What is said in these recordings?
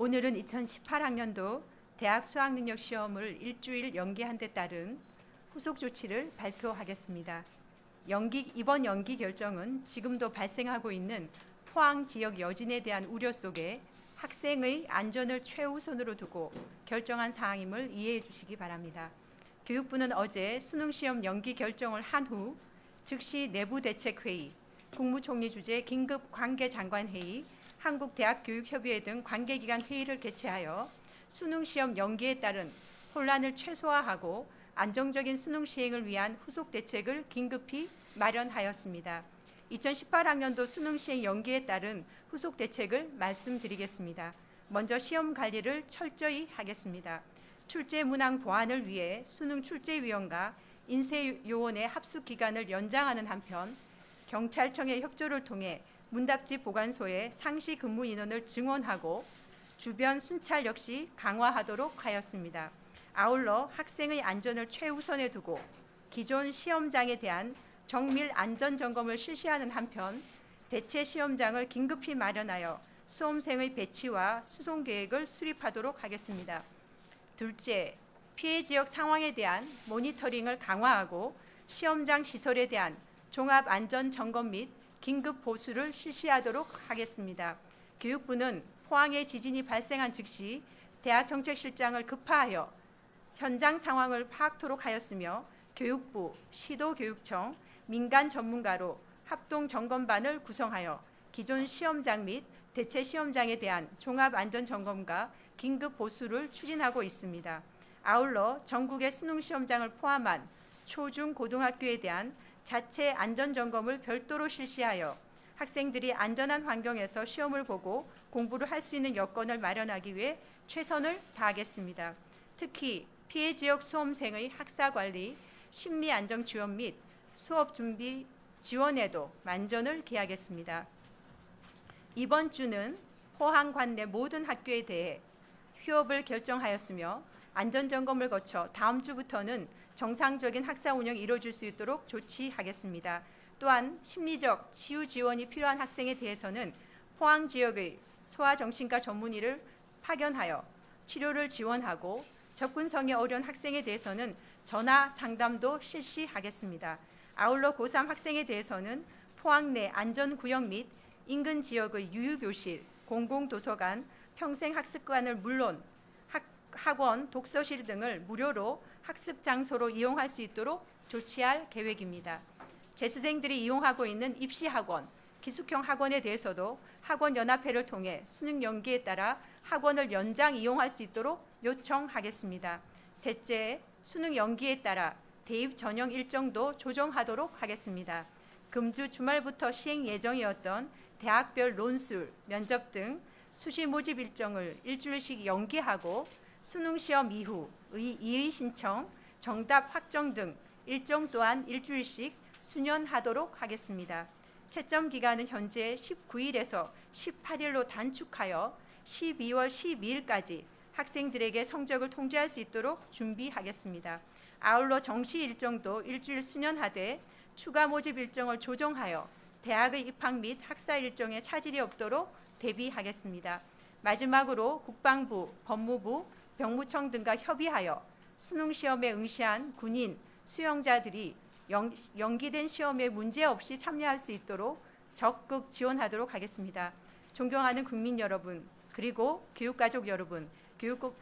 오늘은 2018학년도 대학 수학능력 시험을 일주일 연기한 데 따른 후속 조치를 발표하겠습니다. 이번 연기 결정은 지금도 발생하고 있는 포항 지역 여진에 대한 우려 속에 학생의 안전을 최우선으로 두고 결정한 사항임을 이해해 주시기 바랍니다. 교육부는 어제 수능시험 연기 결정을 한 후 즉시 내부대책회의, 국무총리 주재 긴급관계장관회의, 한국대학교육협의회 등 관계기관 회의를 개최하여 수능시험 연기에 따른 혼란을 최소화하고 안정적인 수능 시행을 위한 후속 대책을 긴급히 마련하였습니다. 2018학년도 수능 시행 연기에 따른 후속 대책을 말씀드리겠습니다. 먼저 시험 관리를 철저히 하겠습니다. 출제 문항 보완을 위해 수능 출제위원과 인쇄요원의 합숙 기간을 연장하는 한편 경찰청의 협조를 통해 문답지 보관소에 상시 근무 인원을 증원하고 주변 순찰 역시 강화하도록 하였습니다. 아울러 학생의 안전을 최우선에 두고 기존 시험장에 대한 정밀 안전 점검을 실시하는 한편 대체 시험장을 긴급히 마련하여 수험생의 배치와 수송 계획을 수립하도록 하겠습니다. 둘째, 피해 지역 상황에 대한 모니터링을 강화하고 시험장 시설에 대한 종합 안전 점검 및 긴급 보수를 실시하도록 하겠습니다. 교육부는 포항에 지진이 발생한 즉시 대학정책실장을 급파하여 현장 상황을 파악토록 하였으며 교육부, 시도교육청, 민간 전문가로 합동점검반을 구성하여 기존 시험장 및 대체 시험장에 대한 종합안전점검과 긴급 보수를 추진하고 있습니다. 아울러 전국의 수능시험장을 포함한 초, 중, 고등학교에 대한 자체 안전점검을 별도로 실시하여 학생들이 안전한 환경에서 시험을 보고 공부를 할 수 있는 여건을 마련하기 위해 최선을 다하겠습니다. 특히 피해 지역 수험생의 학사관리, 심리안정 지원 및 수업 준비 지원에도 만전을 기하겠습니다. 이번 주는 포항 관내 모든 학교에 대해 휴업을 결정하였으며 안전점검을 거쳐 다음 주부터는 정상적인 학사 운영이 이루어질 수 있도록 조치하겠습니다. 또한 심리적 치유 지원이 필요한 학생에 대해서는 포항 지역의 소아정신과 전문의를 파견하여 치료를 지원하고 접근성이 어려운 학생에 대해서는 전화 상담도 실시하겠습니다. 아울러 고3 학생에 대해서는 포항 내 안전구역 및 인근 지역의 유휴교실, 공공도서관, 평생학습관을 물론 학원, 독서실 등을 무료로 학습 장소로 이용할 수 있도록 조치할 계획입니다. 재수생들이 이용하고 있는 입시학원, 기숙형 학원에 대해서도 학원연합회를 통해 수능 연기에 따라 학원을 연장 이용할 수 있도록 요청하겠습니다. 셋째, 수능 연기에 따라 대입 전형 일정도 조정하도록 하겠습니다. 금주 주말부터 시행 예정이었던 대학별 논술, 면접 등 수시 모집 일정을 일주일씩 연기하고 수능 시험 이후의 이의 신청, 정답 확정 등 일정 또한 일주일씩 수년하도록 하겠습니다. 채점 기간은 현재 19일에서 18일로 단축하여 12월 12일까지 학생들에게 성적을 통지할 수 있도록 준비하겠습니다. 아울러 정시 일정도 일주일 수년하되 추가 모집 일정을 조정하여 대학의 입학 및 학사 일정에 차질이 없도록 대비하겠습니다. 마지막으로 국방부, 법무부, 병무청 등과 협의하여 수능 시험에 응시한 군인, 수영자들이 연기된 시험에 문제없이 참여할 수 있도록 적극 지원하도록 하겠습니다. 존경하는 국민 여러분, 그리고 교육가족 여러분,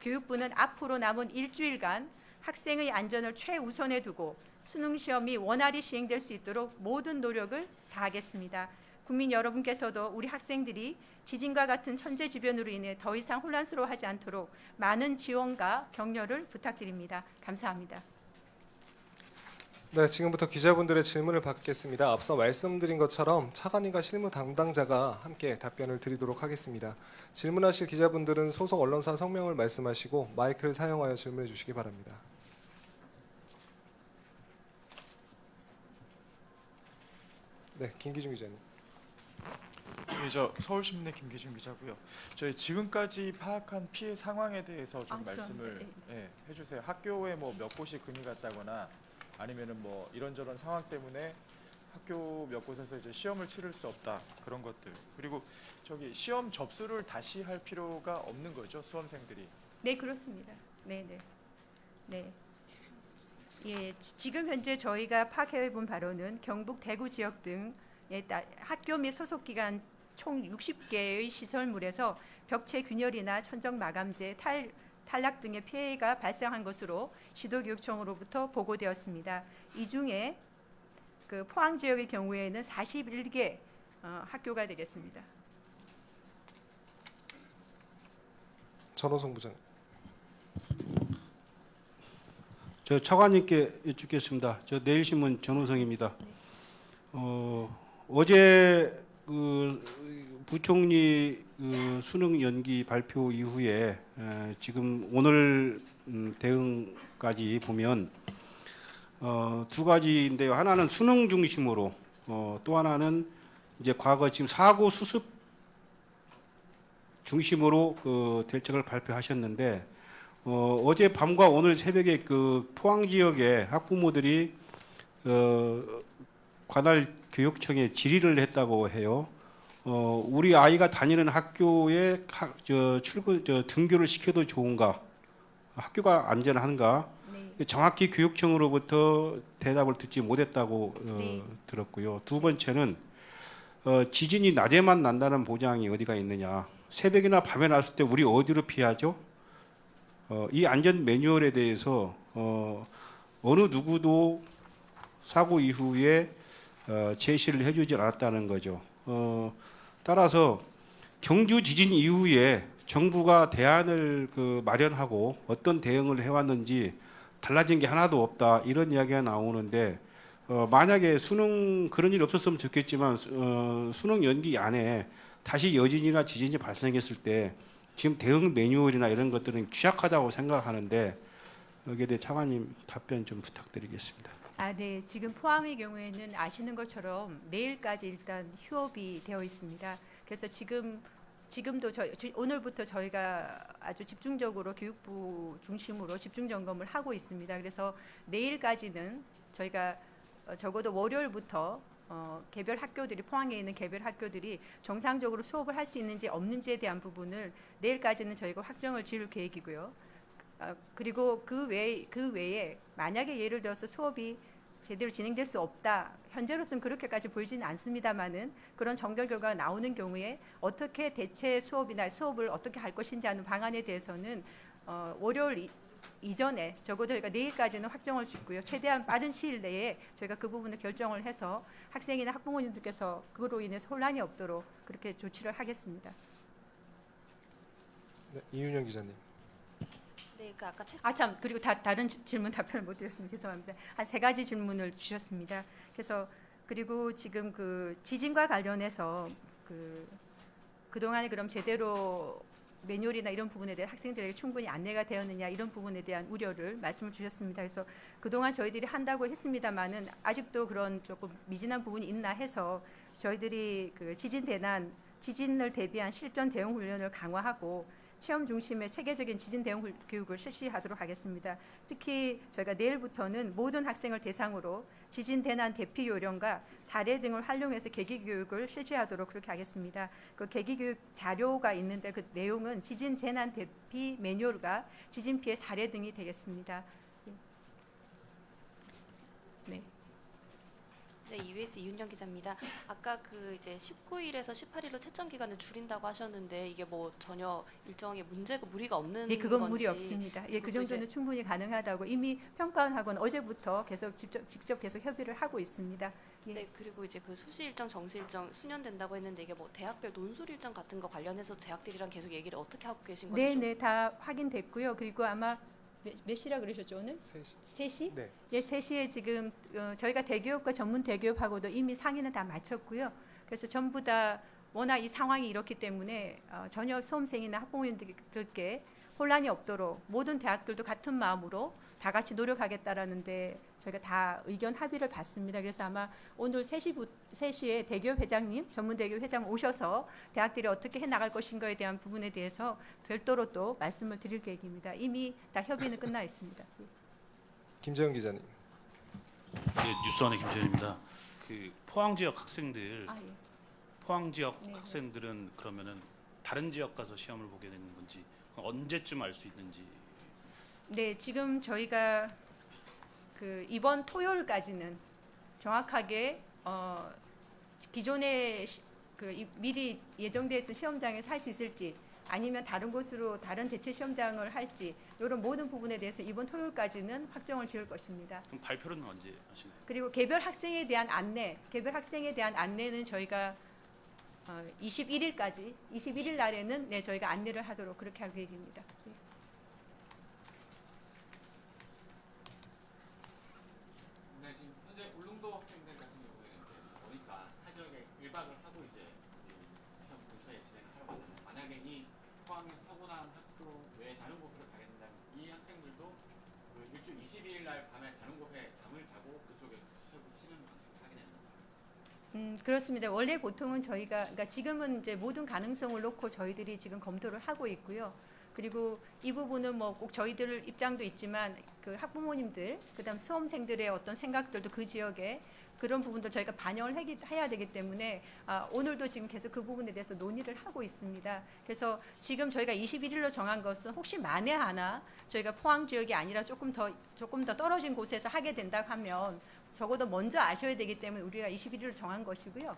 교육부는 앞으로 남은 일주일간 학생의 안전을 최우선에 두고 수능 시험이 원활히 시행될 수 있도록 모든 노력을 다하겠습니다. 국민 여러분께서도 우리 학생들이 지진과 같은 천재지변으로 인해 더 이상 혼란스러워하지 않도록 많은 지원과 격려를 부탁드립니다. 감사합니다. 네, 지금부터 기자분들의 질문을 받겠습니다. 앞서 말씀드린 것처럼 차관인과 실무 담당자가 함께 답변을 드리도록 하겠습니다. 질문하실 기자분들은 소속 언론사 성명을 말씀하시고 마이크를 사용하여 질문해 주시기 바랍니다. 네, 김기중 기자님. 저 서울신문의 김기중 기자고요. 저희 지금까지 파악한 피해 상황에 대해서 좀 말씀을 해주세요. 학교에 뭐 몇 곳이 금이 갔다거나 아니면은 뭐 이런저런 상황 때문에 학교 몇 곳에서 이제 시험을 치를 수 없다 그런 것들 그리고 저기 시험 접수를 다시 할 필요가 없는 거죠 수험생들이. 네, 그렇습니다. 네, 네. 네. 예, 지금 현재 저희가 파악해 본 바로는 경북 대구 지역 등의 학교 및 소속 기관 총 60개의 시설물에서 벽체 균열이나 천정 마감재, 탈락 등의 피해가 발생한 것으로 시도교육청으로부터 보고되었습니다. 이 중에 그 포항 지역의 경우에는 41개 학교가 되겠습니다. 전호성 부장. 저 차관님께 여쭙겠습니다. 저 내일신문 전호성입니다. 어제 그 부총리 그 수능 연기 발표 이후에 지금 오늘 대응까지 보면 두 가지인데요. 하나는 수능 중심으로 또 하나는 이제 과거 지금 사고 수습 중심으로 그 대책을 발표하셨는데 어제 밤과 오늘 새벽에 그 포항 지역의 학부모들이 관할 교육청에 질의를 했다고 해요. 우리 아이가 다니는 학교에 등교를 시켜도 좋은가? 학교가 안전한가? 네. 정확히 교육청으로부터 대답을 듣지 못했다고 네. 들었고요. 두 번째는 지진이 낮에만 난다는 보장이 어디가 있느냐? 새벽이나 밤에 났을 때 우리 어디로 피하죠? 이 안전 매뉴얼에 대해서 어느 누구도 사고 이후에 제시를 해주지 않았다는 거죠. 따라서 경주 지진 이후에 정부가 대안을 마련하고 어떤 대응을 해왔는지 달라진 게 하나도 없다 이런 이야기가 나오는데 만약에 수능 그런 일이 없었으면 좋겠지만 수능 연기 안에 다시 여진이나 지진이 발생했을 때 지금 대응 매뉴얼이나 이런 것들은 취약하다고 생각하는데 여기에 대해 차관님 답변 좀 부탁드리겠습니다. 네. 지금 포항의 경우에는 아시는 것처럼 내일까지 일단 휴업이 되어 있습니다. 그래서 지금도 오늘부터 저희가 아주 집중적으로 교육부 중심으로 집중 점검을 하고 있습니다. 그래서 내일까지는 저희가 적어도 월요일부터 개별 학교들이 포항에 있는 개별 학교들이 정상적으로 수업을 할 수 있는지 없는지에 대한 부분을 내일까지는 저희가 확정을 지을 계획이고요. 그리고 그 외에 만약에 예를 들어서 수업이 제대로 진행될 수 없다. 현재로서는 그렇게까지 보이지는 않습니다만은 그런 정결 결과가 나오는 경우에 어떻게 대체 수업을 어떻게 할 것인지 하는 방안에 대해서는 월요일 이전에 적어도 저희가 내일까지는 확정을 짓고요. 최대한 빠른 시일 내에 저희가 그 부분을 결정을 해서 학생이나 학부모님들께서 그로 인해서 혼란이 없도록 그렇게 조치를 하겠습니다. 네, 이윤영 기자님. 네, 그 아까 참 그리고 다른 질문 답변을 못 드렸습니다. 죄송합니다. 한 세 가지 질문을 주셨습니다. 그래서 그리고 지금 그 지진과 관련해서 그동안에 그럼 제대로 매뉴얼이나 이런 부분에 대해 학생들에게 충분히 안내가 되었느냐 이런 부분에 대한 우려를 말씀을 주셨습니다. 그래서 그동안 저희들이 한다고 했습니다마는 아직도 그런 조금 미진한 부분이 있나 해서 저희들이 그 지진을 대비한 실전 대응 훈련을 강화하고 체험 중심의 체계적인 지진 대응 교육을 실시하도록 하겠습니다. 특히 저희가 내일부터는 모든 학생을 대상으로 지진 대난 대피 요령과 사례 등을 활용해서 계기 교육을 실시하도록 그렇게 하겠습니다. 그 계기 교육 자료가 있는데 그 내용은 지진 재난 대피 매뉴얼과 지진 피해 사례 등이 되겠습니다. 네. 네, EBS 이윤정 기자입니다. 아까 그 이제 19일에서 18일로 채점 기간을 줄인다고 하셨는데 이게 뭐 전혀 일정에 문제가 무리가 없는 네, 그건 건지. 무리 없습니다. 예, 그 그리고 정도는 이제 충분히 가능하다고 이미 평가원하고는 어제부터 계속 직접 계속 협의를 하고 있습니다. 예. 네, 그리고 이제 그 수시 일정, 정시 일정 수년된다고 했는데 이게 뭐 대학별 논술 일정 같은 거 관련해서 대학들이랑 계속 얘기를 어떻게 하고 계신 건지. 네, 좀- 네, 다 확인됐고요. 그리고 아마 몇 시라 그러셨죠 오늘? 3시? 네. 예, 3시에 지금 저희가 대교육과 전문 대교육하고도 이미 상의는 다 마쳤고요. 그래서 전부 다 워낙 이 상황이 이렇기 때문에 전혀 수험생이나 학부모님들께 혼란이 없도록 모든 대학들도 같은 마음으로 다 같이 노력하겠다라는데 저희가 다 의견 합의를 받습니다. 그래서 아마 오늘 3시에 대교육 회장님, 전문 대교육 회장 오셔서 대학들이 어떻게 해나갈 것인가에 대한 부분에 대해서 별도로 또 말씀을 드릴 계획입니다. 이미 다 협의는 끝나 있습니다. 김재영 기자님. 네, 뉴스원의 김재현입니다. 그 포항 지역 학생들, 아, 예. 포항 지역 네, 네. 학생들은 그러면은 다른 지역 가서 시험을 보게 되는 건지 언제쯤 알 수 있는지. 네, 지금 저희가 그 이번 토요일까지는 정확하게 기존에 미리 예정되어 있던 시험장에서 할 수 있을지 아니면 다른 곳으로 다른 대체 시험장을 할지 이런 모든 부분에 대해서 이번 토요일까지는 확정을 지을 것입니다. 그럼 발표는 언제 하시나요? 그리고 개별 학생에 대한 안내는 저희가 21일 날에는 네, 저희가 안내를 하도록 그렇게 할 계획입니다. 네. 네, 지금 현재 울릉도 학생들 같은 경우에는 이제 보니까 사지역에 1박을 하고 이제 시험 근처에 진행을 하러 갔는데 만약에 이 포항에서 사고 난 학교 외에 다른 곳으로 가게 된다면 이 학생들도 그 일주 22일 날 밤에 다른 곳에 잠을 자고 그쪽에 시험을 치는 방식을 하게 되는 건가요? 그렇습니다. 원래 보통은 저희가 그러니까 지금은 이제 모든 가능성을 놓고 저희들이 지금 검토를 하고 있고요. 그리고 이 부분은 뭐 꼭 저희들 입장도 있지만 그 학부모님들, 그다음 수험생들의 어떤 생각들도 그 지역에 그런 부분도 저희가 반영을 해야 되기 때문에 오늘도 지금 계속 그 부분에 대해서 논의를 하고 있습니다. 그래서 지금 저희가 21일로 정한 것은 혹시 만에 하나 저희가 포항 지역이 아니라 조금 더 떨어진 곳에서 하게 된다고 하면 적어도 먼저 아셔야 되기 때문에 우리가 21일로 정한 것이고요.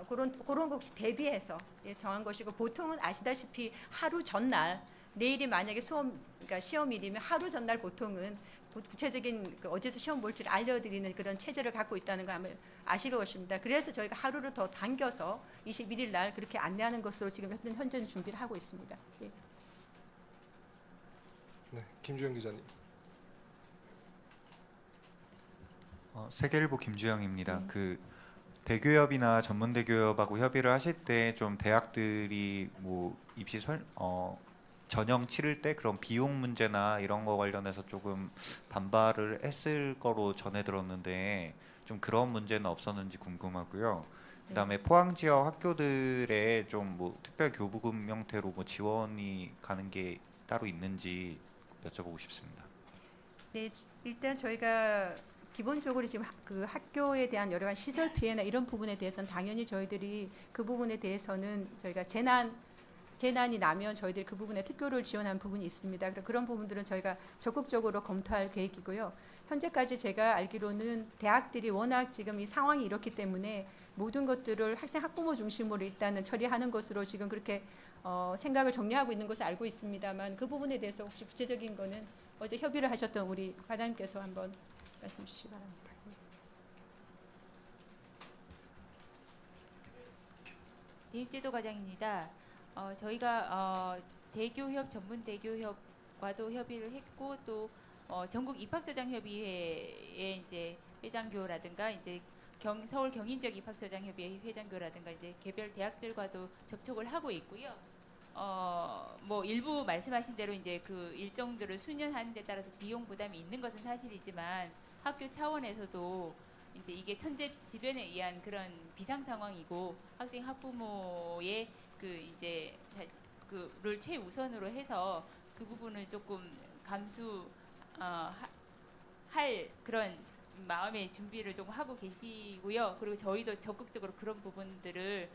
그런 것 혹시 대비해서 정한 것이고 보통은 아시다시피 하루 전날 내일이 만약에 그러니까 시험일이면 하루 전날 보통은 구체적인 어디서 시험 볼지를 알려드리는 그런 체제를 갖고 있다는 거 아마 아실 것입니다. 그래서 저희가 하루를 더 당겨서 21일 날 그렇게 안내하는 것으로 지금 현재는 준비를 하고 있습니다. 예. 네, 김주영 기자님. 세계일보 김주영입니다. 네. 그 대교협이나 전문대교협하고 협의를 하실 때 좀 대학들이 뭐 입시 전형 치를 때 그런 비용 문제나 이런 거 관련해서 조금 반발을 했을 거로 전해 들었는데 좀 그런 문제는 없었는지 궁금하고요. 그다음에 포항 지역 학교들에 좀 뭐 특별 교부금 형태로 뭐 지원이 가는 게 따로 있는지 여쭤보고 싶습니다. 네, 일단 저희가 기본적으로 지금 그 학교에 대한 여러 가지 시설 피해나 이런 부분에 대해서는 당연히 저희들이 그 부분에 대해서는 저희가 재난이 나면 저희들이 그 부분에 특교를 지원한 부분이 있습니다. 그런 부분들은 저희가 적극적으로 검토할 계획이고요. 현재까지 제가 알기로는 대학들이 워낙 지금 이 상황이 이렇기 때문에 모든 것들을 학부모 중심으로 일단은 처리하는 것으로 지금 그렇게 생각을 정리하고 있는 것을 알고 있습니다만 그 부분에 대해서 혹시 구체적인 거는 어제 협의를 하셨던 우리 과장님께서 한번 말씀 주시기 바랍니다. 대입제도 과장입니다. 저희가 대교협 전문대교협과도 협의를 했고 또 전국 입학처장협의회의 이제 회장교라든가 이제 서울 경인지역 입학처장협의회 회장교라든가 이제 개별 대학들과도 접촉을 하고 있고요. 뭐 일부 말씀하신 대로 이제 그 일정들을 수년하는 데 따라서 비용 부담이 있는 것은 사실이지만 학교 차원에서도 이제 이게 천재지변에 의한 그런 비상 상황이고 학생 학부모의 그 이제 그를 최우선으로 해서 그 부분을 조금 할 그런 마음의 준비를 좀 하고 계시고요. 그리고 저희도 적극적으로 그런 부분들을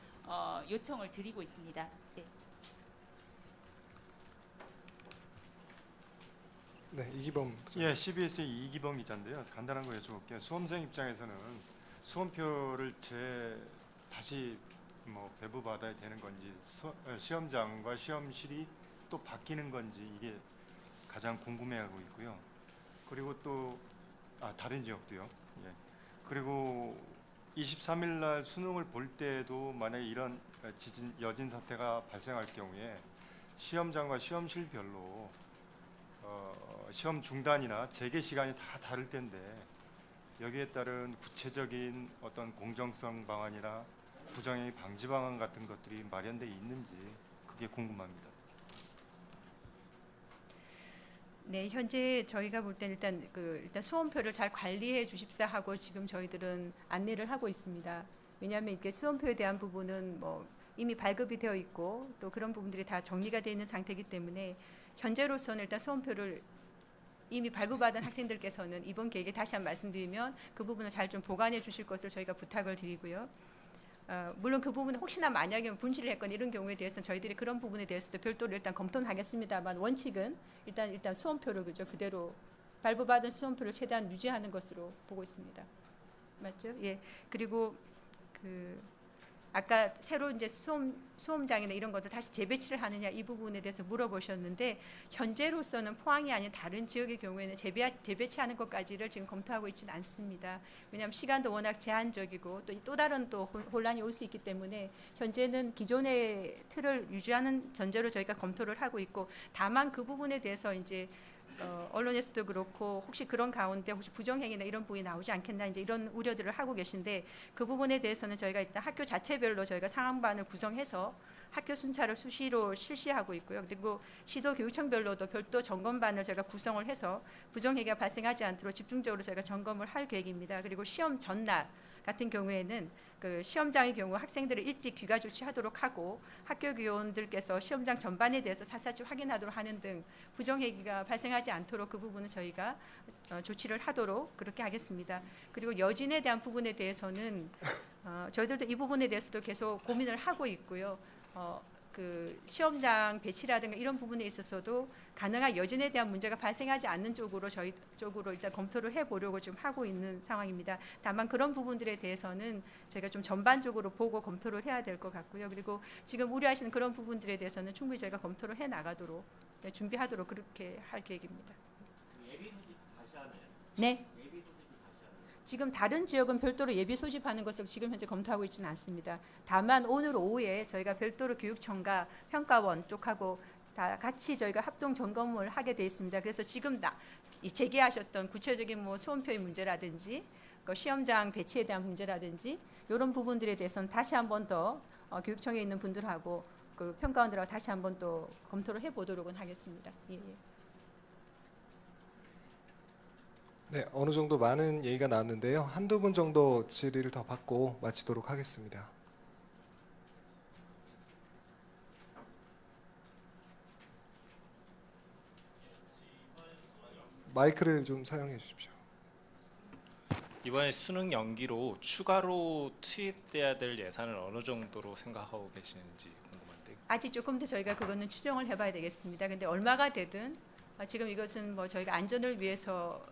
요청을 드리고 있습니다. 네. 네, 이기범. 예, CBS의 이기범 기자인데요. 간단한 거 여쭤볼게요. 수험생 입장에서는 수험표를 다시 뭐 배부받아야 되는 건지 시험장과 시험실이 또 바뀌는 건지 이게 가장 궁금해하고 있고요. 그리고 또 다른 지역도요. 예. 그리고 23일 날 수능을 볼 때도 만약에 이런 여진 사태가 발생할 경우에 시험장과 시험실별로 시험 중단이나 재개 시간이 다 다를 텐데 여기에 따른 구체적인 어떤 공정성 방안이나 부정행위 방지 방안 같은 것들이 마련돼 있는지 그게 궁금합니다. 네, 현재 저희가 볼 때는 일단 수험표를 잘 관리해 주십사 하고 지금 저희들은 안내를 하고 있습니다. 왜냐하면 이게 수험표에 대한 부분은 뭐 이미 발급이 되어 있고 또 그런 부분들이 다 정리가 되어 있는 상태이기 때문에 현재로서는 일단 수험표를 이미 발부받은 학생들께서는 이번 계획에 다시 한번 말씀드리면 그 부분을 잘 좀 보관해 주실 것을 저희가 부탁을 드리고요. 물론 그 부분은 혹시나 만약에 분실을 했거나 이런 경우에 대해서는 저희들이 그런 부분에 대해서도 별도로 일단 검토는 하겠습니다만 원칙은 일단 수험표를 그대로 발부받은 수험표를 최대한 유지하는 것으로 보고 있습니다. 맞죠? 예. 그리고 아까 새로 이제 수험장이나 이런 것들 다시 재배치를 하느냐 이 부분에 대해서 물어보셨는데 현재로서는 포항이 아닌 다른 지역의 경우에는 재배치하는 것까지를 지금 검토하고 있지는 않습니다. 왜냐하면 시간도 워낙 제한적이고 또 다른 또 혼란이 올 수 있기 때문에 현재는 기존의 틀을 유지하는 전제로 저희가 검토를 하고 있고 다만 그 부분에 대해서 이제 언론에서도 그렇고 혹시 그런 가운데 혹시 부정행위나 이런 부분이 나오지 않겠나 이제 이런 우려들을 하고 계신데 그 부분에 대해서는 저희가 일단 학교 자체별로 저희가 상황반을 구성해서 학교 순찰을 수시로 실시하고 있고요. 그리고 시도 교육청별로도 별도 점검반을 저희가 구성을 해서 부정행위가 발생하지 않도록 집중적으로 저희가 점검을 할 계획입니다. 그리고 시험 전날 같은 경우에는 그 시험장의 경우 학생들을 일찍 귀가 조치하도록 하고 학교 교원들께서 시험장 전반에 대해서 사사치 확인하도록 하는 등 부정행위가 발생하지 않도록 그 부분은 저희가 조치를 하도록 그렇게 하겠습니다. 그리고 여진에 대한 부분에 대해서는 저희들도 이 부분에 대해서도 계속 고민을 하고 있고요. 그 시험장 배치라든가 이런 부분에 있어서도 가능한 여진에 대한 문제가 발생하지 않는 쪽으로 저희 쪽으로 일단 검토를 해보려고 지금 하고 있는 상황입니다. 다만 그런 부분들에 대해서는 저희가 좀 전반적으로 보고 검토를 해야 될 것 같고요. 그리고 지금 우려하시는 그런 부분들에 대해서는 충분히 저희가 검토를 해 나가도록 준비하도록 그렇게 할 계획입니다. 예비 소집 다시 하나요? 네. 예비 소집이 다시 하나요? 지금 다른 지역은 별도로 예비 소집하는 것을 지금 현재 검토하고 있지는 않습니다. 다만 오늘 오후에 저희가 별도로 교육청과 평가원 쪽하고 다 같이 저희가 합동 점검을 하게 돼 있습니다. 그래서 지금 제기하셨던 구체적인 뭐 수험표의 문제라든지 시험장 배치에 대한 문제라든지 이런 부분들에 대해서는 다시 한 번 더 교육청에 있는 분들하고 그 평가원들하고 다시 한 번 또 검토를 해보도록은 하겠습니다. 예. 네, 어느 정도 많은 얘기가 나왔는데요. 한두 분 정도 질의를 더 받고 마치도록 하겠습니다. 마이크를 좀 사용해 주십시오. 이번에 수능 연기로 추가로 투입돼야 될 예산을 어느 정도로 생각하고 계시는지 궁금한데요. 아직 조금 더 저희가 그거는 추정을 해봐야 되겠습니다. 근데 얼마가 되든 지금 이것은 뭐 저희가 안전을 위해서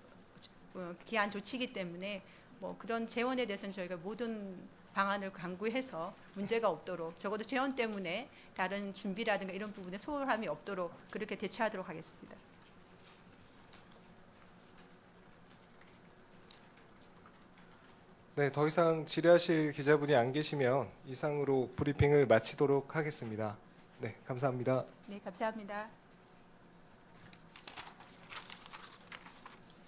기한 조치이기 때문에 뭐 그런 재원에 대해서는 저희가 모든 방안을 강구해서 문제가 없도록 적어도 재원 때문에 다른 준비라든가 이런 부분에 소홀함이 없도록 그렇게 대처하도록 하겠습니다. 네, 더 이상 질의하실 기자분이 안 계시면 이상으로 브리핑을 마치도록 하겠습니다. 네, 감사합니다. 네, 감사합니다.